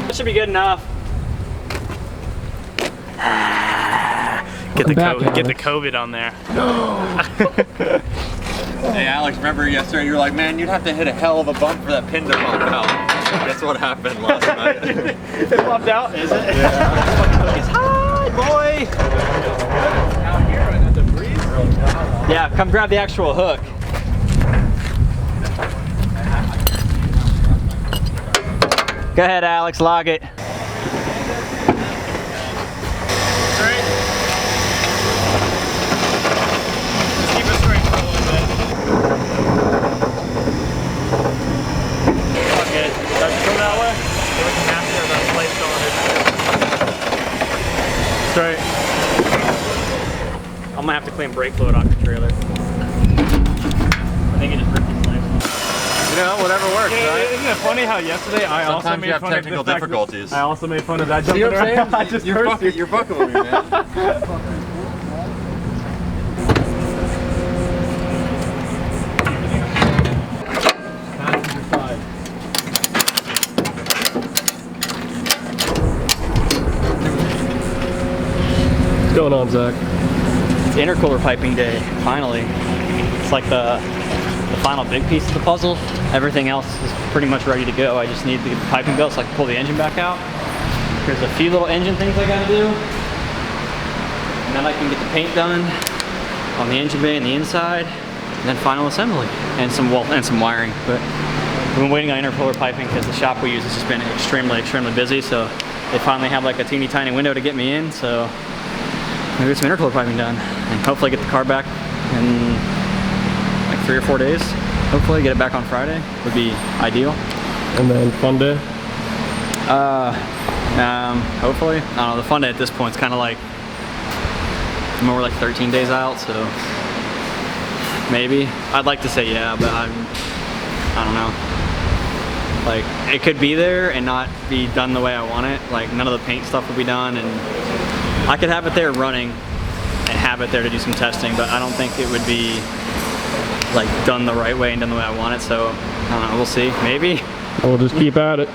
That should be good enough. Get the COVID on there. No. Hey Alex, remember yesterday you were like, man, you'd have to hit a hell of a bump for that pin to pop out. Guess what happened last night? It popped out, is it? Yeah. It's high, boy! Out here, and the breeze really down. Yeah, come grab the actual hook. Go ahead, Alex, log it. Right. I'm gonna have to clean brake fluid off the trailer. I think it just ripped its legs. You know, whatever works, right? Isn't it funny how yesterday I Sometimes also made you have fun technical of the difficulties. I also made fun of that jumping See what I'm around. saying? I just You're fucking with me, man. What's going on, Zach? It's intercooler piping day, finally. It's like the final big piece of the puzzle. Everything else is pretty much ready to go. I just need to get the piping built so I can pull the engine back out. There's a few little engine things I gotta do. And then I can get the paint done on the engine bay and the inside. And then final assembly. And some wiring. But we've been waiting on intercooler piping because the shop we use has just been extremely busy. So they finally have like a teeny tiny window to get me in. So maybe get some intercooler piping done and hopefully get the car back in like 3 or 4 days. Hopefully get it back on Friday would be ideal. And then Funday? Hopefully. I don't know, the Funday at this point is kind of like more like 13 days out, so maybe. I'd like to say yeah, but I don't know. Like, it could be there and not be done the way I want it. Like, none of the paint stuff will be done, and I could have it there running and have it there to do some testing, but I don't think it would be like done the right way and done the way I want it, so I don't know, we'll see, maybe. We'll just keep at it.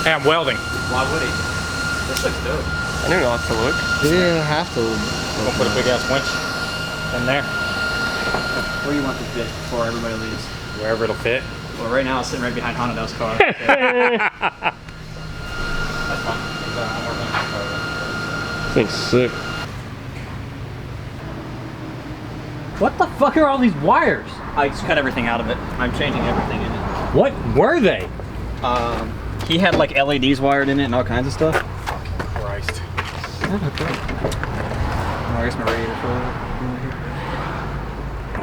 Hey, I'm welding. Why would he? This looks dope. I didn't know how to look. Yeah, have to. We'll put a big ass winch in there. Where do you want to fit before everybody leaves? Wherever it'll fit. Well, right now it's sitting right behind Honda's car. That's fine. This thing's sick. What the fuck are all these wires? I just cut everything out of it. I'm changing everything in it. What were they? He had like LEDs wired in it and all kinds of stuff. Christ. Oh, I guess my radiator for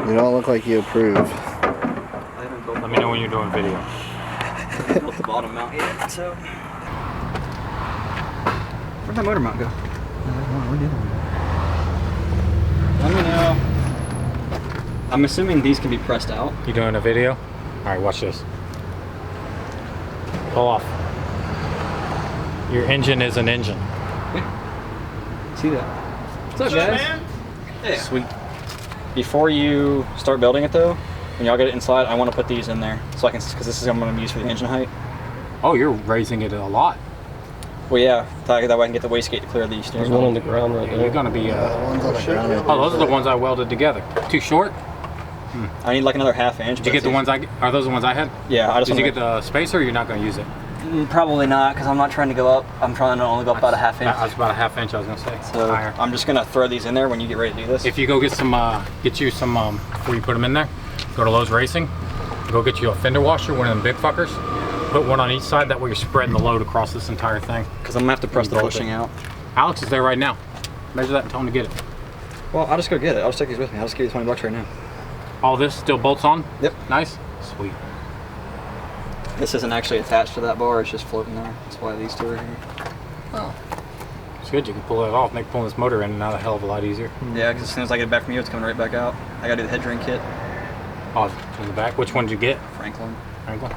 You don't look like you approve. Let me know when you're doing video. I built the bottom mount yet, so. Where'd that motor mount go? Let me know. I'm assuming these can be pressed out. You doing a video? Alright, watch this. Pull off. Your engine is an engine. So see that. What's up, guys? Yeah. Sweet. Before you start building it though, when y'all get it inside, I want to put these in there so I can, because this is what I'm going to use for the engine height. Oh, you're raising it a lot. Well, yeah, that way I can get the wastegate to clear the steering There's one on column. the ground right You're there. gonna be. One's on the ground. Oh, those are the ones I welded together. Too short? I need like another half inch. Did you get the ones I? Are those the ones I had? Yeah, I just Did you wanna get the spacer? Or you're not gonna use it? Probably not, because I'm not trying to go up. I'm trying to only go up about a half inch. That was about a half inch. I was gonna say. So Higher. I'm just gonna throw these in there when you get ready to do this. If you go get some, get you some before you put them in there. Go to Lowe's Racing. Go get you a fender washer, one of them big fuckers. Put one on each side. That way you're spreading the load across this entire thing. Because I'm gonna have to press the Bolt bushing it. out. Alex is there right now. Measure that and tell him to get it. Well, I'll just go get it. I'll just take these with me. I'll just give you 20 bucks right now. All this still bolts on? Yep. Nice. Sweet. This isn't actually attached to that bar. It's just floating there. That's why these two are here. It's good. You can pull that off. Make pulling this motor in and out a hell of a lot easier. Yeah, because as soon as I get it back from you, it's coming right back out. I gotta do the head drain kit. Oh, in the back. Which one did you get? Franklin. Franklin.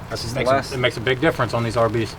This is the Makes last. it makes a big difference on these RBs.